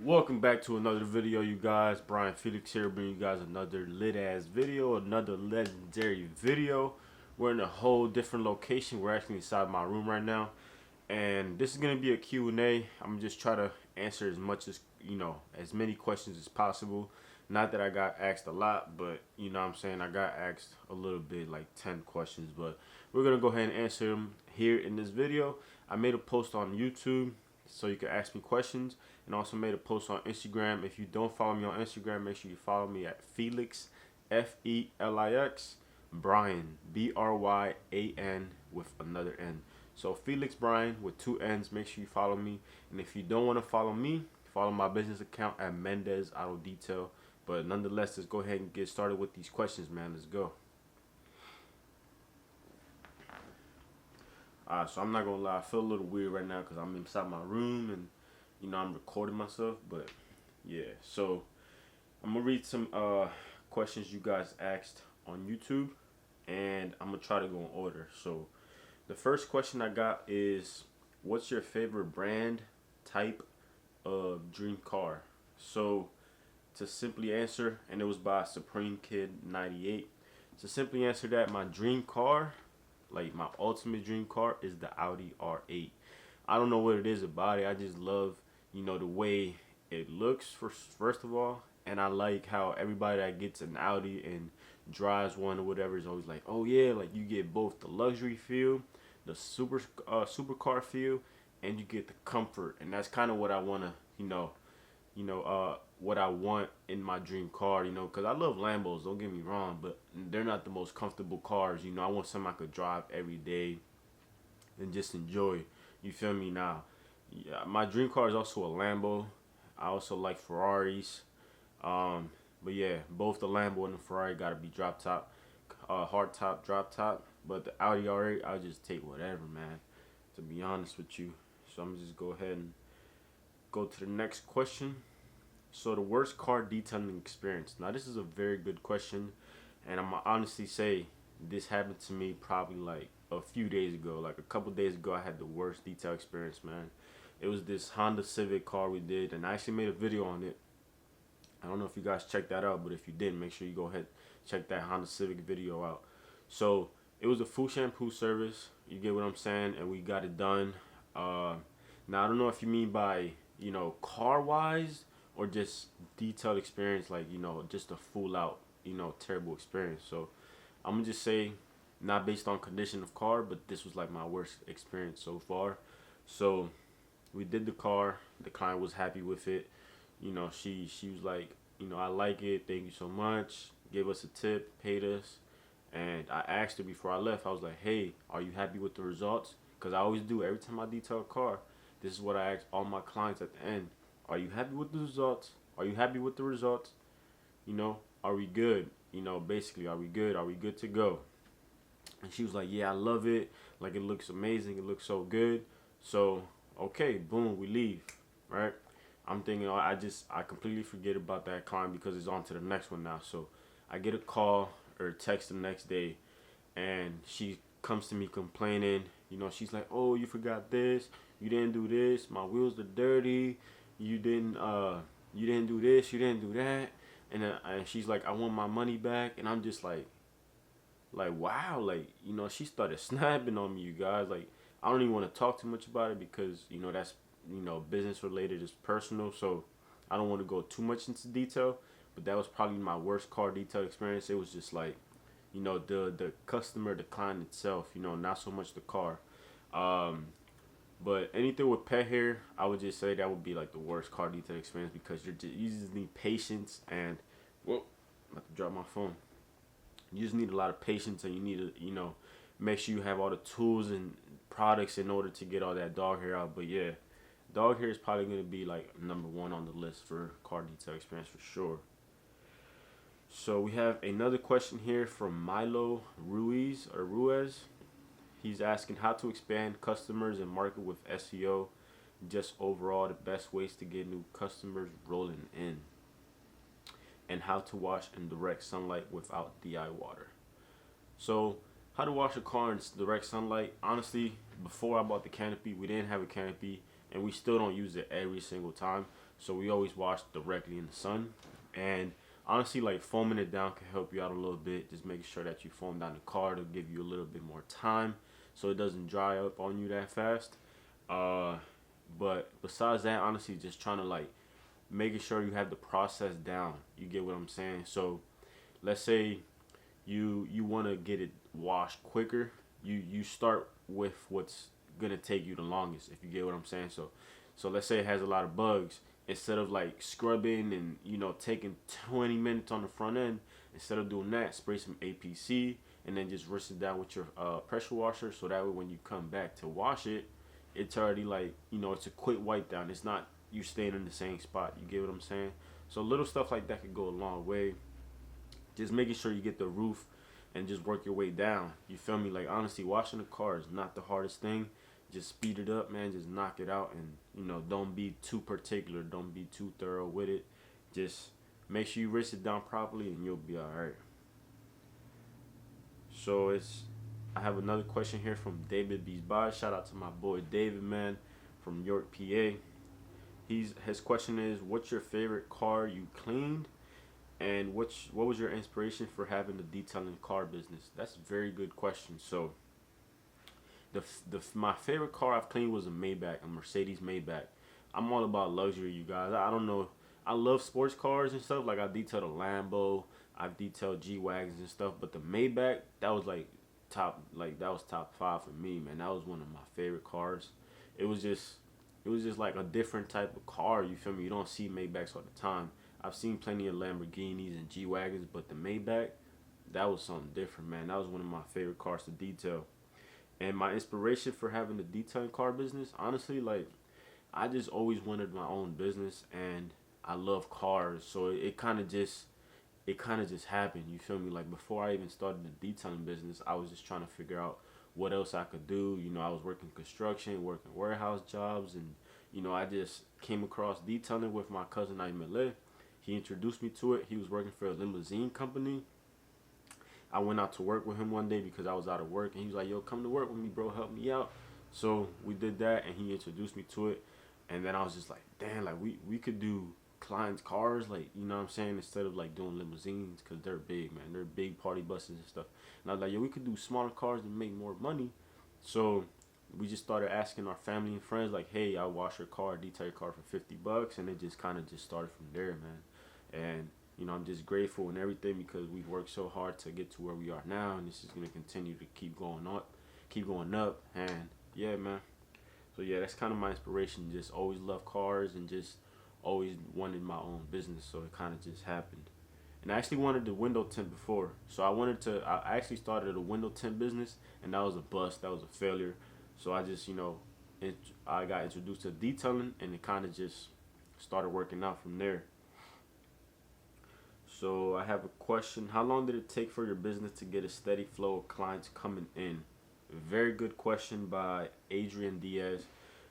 Welcome back to another video, you guys. Bryan Felix here, bringing you guys another lit-ass video, another legendary video. We're in a whole different location. We're actually inside my room right now, and this is gonna be a Q&A. I'm gonna just try to answer as much as as many questions as possible. Not that I got asked a lot, but you know what I'm saying, I got asked a little bit, like 10 questions, but we're gonna go ahead and answer them here in this video. I made a post on YouTube so you can ask me questions, and also made a post on Instagram. If you don't follow me on Instagram, make sure you follow me at Felix, Felix, Bryan, Bryan with another N. So Felix Bryan with two N's. Make sure you follow me. And if you don't want to follow me, follow my business account at Mendez Auto Detail. But nonetheless, let's go ahead and get started with these questions, man. Let's go. So I'm not gonna lie, I feel a little weird right now because I'm inside my room and I'm recording myself. But yeah, so I'm gonna read some questions you guys asked on YouTube, and I'm gonna try to go in order. So the first question I got is, what's your favorite brand, type of dream car? So to simply answer, and it was by Supreme Kid 98. To simply answer that, my dream car, like my ultimate dream car, is the Audi R8. I don't know what it is about it. I just love, the way it looks first of all, and I like how everybody that gets an Audi and drives one or whatever is always like, oh yeah, like you get both the luxury feel, the supercar feel, and you get the comfort, and that's kind of what I wanna, what I want in my dream car, because I love Lambos, don't get me wrong, but they're not the most comfortable cars. I want something I could drive every day and just enjoy. You feel me? Now, yeah, my dream car is also a Lambo. I also like Ferraris. But yeah, both the Lambo and the Ferrari gotta be drop top, hard top, drop top. But the Audi R8, I'll just take whatever, man, to be honest with you. So I'm just go ahead and go to the next question. So the worst car detailing experience. Now this is a very good question, and I'm gonna honestly say this happened to me probably like a few days ago. Like a couple days ago, I had the worst detail experience, man. It was this Honda Civic car we did, and I actually made a video on it. I don't know if you guys checked that out, but if you didn't, make sure you go ahead check that Honda Civic video out. So it was a full shampoo service. You get what I'm saying? And we got it done. Now I don't know if you mean by car wise or just detailed experience, like just a full out terrible experience. So I'm gonna just say, not based on condition of car, but this was like my worst experience so far. So we did the car. The client was happy with it. She was like, I like it. Thank you so much. Gave us a tip, paid us, and I asked her before I left. I was like, hey, are you happy with the results? Because I always do every time I detail a car. This is what I ask all my clients at the end. Are you happy with the results? Are you happy with the results? Are we good? Basically, are we good? Are we good to go? And she was like, yeah, I love it. Like, it looks amazing. It looks so good. So, okay, boom, we leave, right? I'm thinking, I completely forget about that client because it's on to the next one now. So I get a call or a text the next day, and she comes to me complaining. She's like, oh, you forgot this. You didn't do this. My wheels are dirty. You didn't do this. You didn't do that. And she's like, I want my money back. And I'm just like wow, like she started snapping on me, you guys. Like, I don't even want to talk too much about it because that's business related, it's personal, so I don't want to go too much into detail. But that was probably my worst car detail experience. It was just like the customer, the client itself, not so much the car. But anything with pet hair, I would just say that would be like the worst car detail experience, because you just need patience, and whoa, I'm about to drop my phone. You just need a lot of patience, and you need to make sure you have all the tools and products in order to get all that dog hair out. But yeah, dog hair is probably going to be like #1 on the list for car detail experience for sure. So we have another question here from Milo Ruiz. He's asking how to expand customers and market with SEO, just overall the best ways to get new customers rolling in, and how to wash in direct sunlight without DI water. So how to wash a car in direct sunlight. Honestly, before I bought the canopy, we didn't have a canopy, and we still don't use it every single time. So we always wash directly in the sun. And honestly, like foaming it down can help you out a little bit. Just making sure that you foam down the car to give you a little bit more time so it doesn't dry up on you that fast. Uh, but besides that, honestly, just trying to like making sure you have the process down. You get what I'm saying? So let's say you want to get it washed quicker. You start with what's gonna take you the longest. If you get what I'm saying. So let's say it has a lot of bugs. Instead of like scrubbing and taking 20 minutes on the front end, instead of doing that, spray some APC and then just rinse it down with your pressure washer. So that way when you come back to wash it, it's already like it's a quick wipe down. It's not you staying in the same spot. You get what I'm saying? So little stuff like that could go a long way. Just making sure you get the roof and just work your way down. You feel me? Like honestly, washing the car is not the hardest thing. Just speed it up, man. Just knock it out, and don't be too particular. Don't be too thorough with it. Just make sure you rinse it down properly, and you'll be all right. So I have another question here from David Beesby. Shout out to my boy David, man, from York, PA. His question is, what's your favorite car you cleaned, and what was your inspiration for having the detailing car business? That's a very good question. So my favorite car I've cleaned was a Maybach, a Mercedes Maybach. I'm all about luxury, you guys. I don't know. I love sports cars and stuff. Like I detailed a Lambo, I've detailed G wagons and stuff. But the Maybach, that was top 5 for me, man. That was one of my favorite cars. It was just like a different type of car. You feel me? You don't see Maybachs all the time. I've seen plenty of Lamborghinis and G wagons, but the Maybach, that was something different, man. That was one of my favorite cars to detail. And my inspiration for having the detailing car business, honestly, like I just always wanted my own business, and I love cars, so it kind of just happened. You feel me? Like before I even started the detailing business, I was just trying to figure out what else I could do. I was working construction, working warehouse jobs, and I just came across detailing with my cousin Aimele. He introduced me to it. He was working for a limousine company. I went out to work with him one day because I was out of work, and he was like, yo, come to work with me, bro, help me out. So we did that, and he introduced me to it. And then I was just like, damn, like we could do clients' cars, like, you know what I'm saying, instead of like doing limousines, because they're big, man. They're big party buses and stuff. And I was like, yo, we could do smaller cars and make more money. So we just started asking our family and friends, like, hey, I'll wash your car, detail your car for $50, and it just kind of just started from there, man. And I'm just grateful and everything because we've worked so hard to get to where we are now, and this is gonna continue to keep going up, and yeah, man. So yeah, that's kind of my inspiration. Just always love cars and just always wanted my own business, so it kind of just happened. And I actually wanted the window tint before, so I actually started a window tint business, and that was a bust. That was a failure. So I just I got introduced to detailing, and it kind of just started working out from there. So I have a question. How long did it take for your business to get a steady flow of clients coming in? Very good question by Adrian Diaz.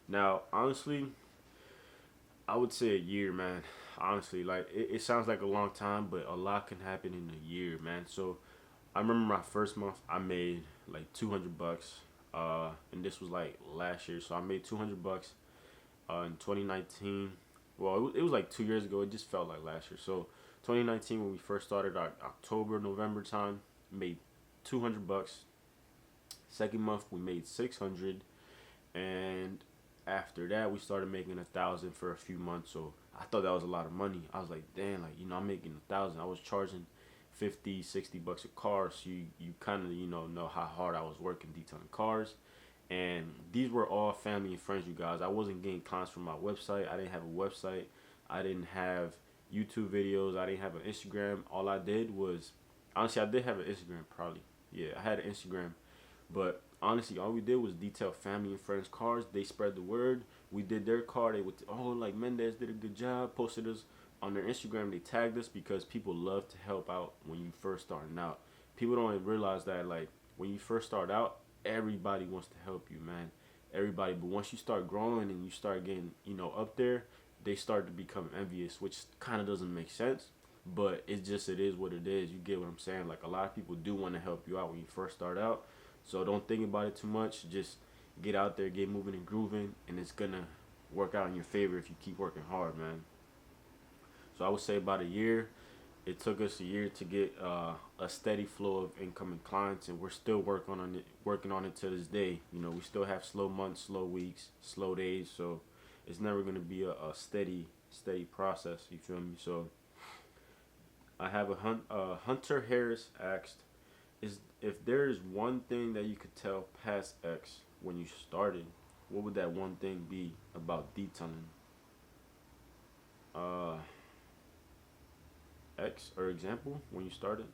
Now, honestly, I would say a year, man. Honestly, like it sounds like a long time, but a lot can happen in a year, man. So I remember my first month, I made like $200, and this was like last year. So I made $200 in 2019. Well, it was like 2 years ago. It just felt like last year. So 2019, when we first started, our October, November time, made $200. Second month, we made 600, and after that, we started making 1,000 for a few months. So I thought that was a lot of money. I was like, damn, like I'm making 1,000. I was charging $50, $60 a car, so you kind of know how hard I was working detailing cars. And these were all family and friends, you guys. I wasn't getting clients from my website. I didn't have a website. I didn't have YouTube videos. I didn't have an Instagram. All I did was, honestly, I did have an Instagram, probably. Yeah, I had an Instagram. But honestly, all we did was detail family and friends' cars. They spread the word. We did their car. They would, like Mendez did a good job. Posted us on their Instagram. They tagged us because people love to help out when you first starting out. People don't even realize that, like, when you first start out, everybody wants to help you, man. Everybody. But once you start growing and you start getting, up there, they start to become envious, which kind of doesn't make sense. But it is what it is. You get what I'm saying? Like, a lot of people do want to help you out when you first start out. So don't think about it too much. Just get out there, get moving and grooving, and it's gonna work out in your favor if you keep working hard, man. So I would say about a year. It took us a year to get a steady flow of incoming clients, and we're still working on it to this day. You know, we still have slow months, slow weeks, slow days, so it's never gonna be a steady process. You feel me? So I have Hunter Harris asked, is if there is one thing that you could tell past X when you started, what would that one thing be about detailing? Uh, X or example when you started.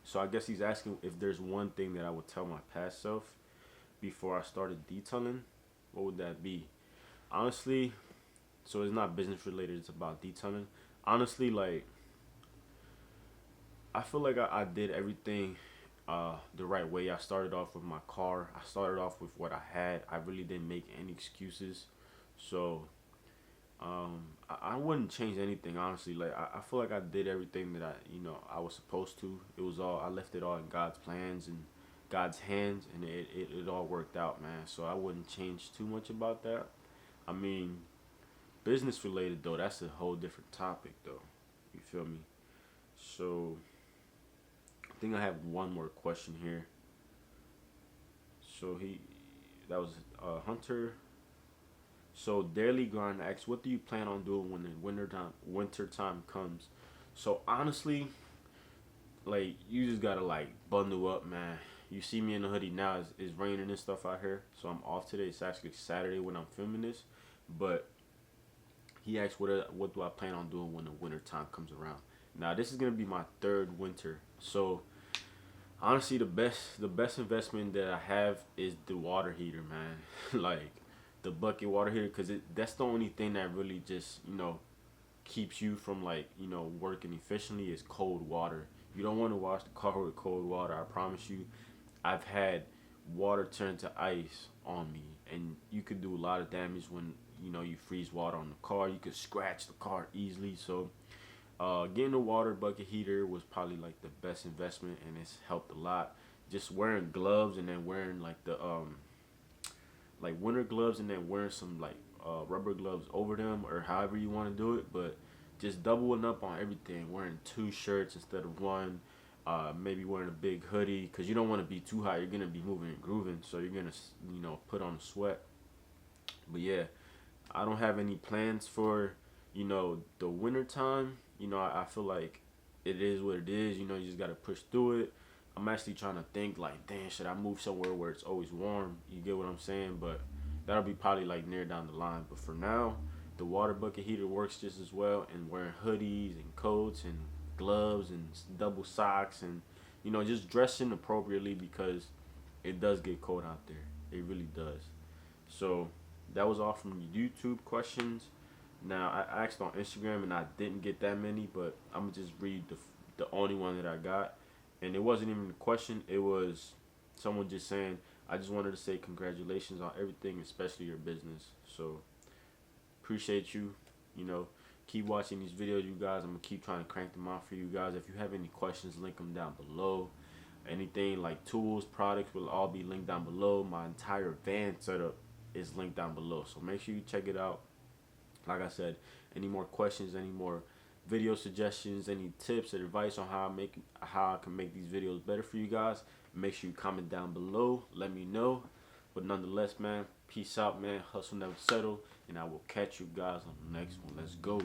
So I guess he's asking if there's one thing that I would tell my past self before I started detailing. What would that be? Honestly, so it's not business related. It's about detailing. Honestly, like I feel like I did everything the right way. I started off with my car. I started off with what I had. I really didn't make any excuses. So I wouldn't change anything honestly. Like I feel like I did everything that I was supposed to. It was all I left it all in God's plans and God's hands, and it all worked out, man. So I wouldn't change too much about that. I mean, business related though, that's a whole different topic though. You feel me? So I think I have one more question here. So that was Hunter. So Daily Grind asks, what do you plan on doing when the winter time comes? So honestly, like you just gotta like bundle up, man. You see me in the hoodie now. It's raining and stuff out here, so I'm off today. It's actually Saturday when I'm filming this, but he asked what do I plan on doing when the winter time comes around. Now this is gonna be my third winter, so honestly the best investment that I have is the water heater, man. Like the bucket water heater, because that's the only thing that really just keeps you from like working efficiently is cold water. You don't want to wash the car with cold water. I promise you, I've had water turn to ice on me, and you could do a lot of damage when you freeze water on the car. You could scratch the car easily. So getting a water bucket heater was probably like the best investment, and it's helped a lot. Just wearing gloves and then wearing like the like winter gloves and then wearing some like rubber gloves over them, or however you want to do it, but just doubling up on everything, wearing two shirts instead of one. Maybe wearing a big hoodie because you don't want to be too hot. You're gonna be moving and grooving, so you're gonna put on a sweat. But yeah, I don't have any plans for the winter time. I feel like it is what it is. You just gotta push through it. I'm actually trying to think like, damn, should I move somewhere where it's always warm? You get what I'm saying? But that'll be probably like near down the line. But for now, the water bucket heater works just as well. And wearing hoodies and coats and gloves and double socks and just dressing appropriately because it does get cold out there. It really does. So that was all from YouTube questions. Now I asked on Instagram and I didn't get that many, but I'm gonna just read the only one that I got, and it wasn't even a question. It was someone just saying, "I just wanted to say congratulations on everything, especially your business." So appreciate you. Keep watching these videos, you guys. I'm gonna keep trying to crank them out for you guys. If you have any questions, link them down below. Anything like tools, products will all be linked down below. My entire van setup is linked down below, so make sure you check it out. Like I said, any more questions, any more video suggestions, any tips or advice on how I can make these videos better for you guys, make sure you comment down below. Let me know. But nonetheless, man, peace out, man. Hustle never settle, and I will catch you guys on the next one. Let's go.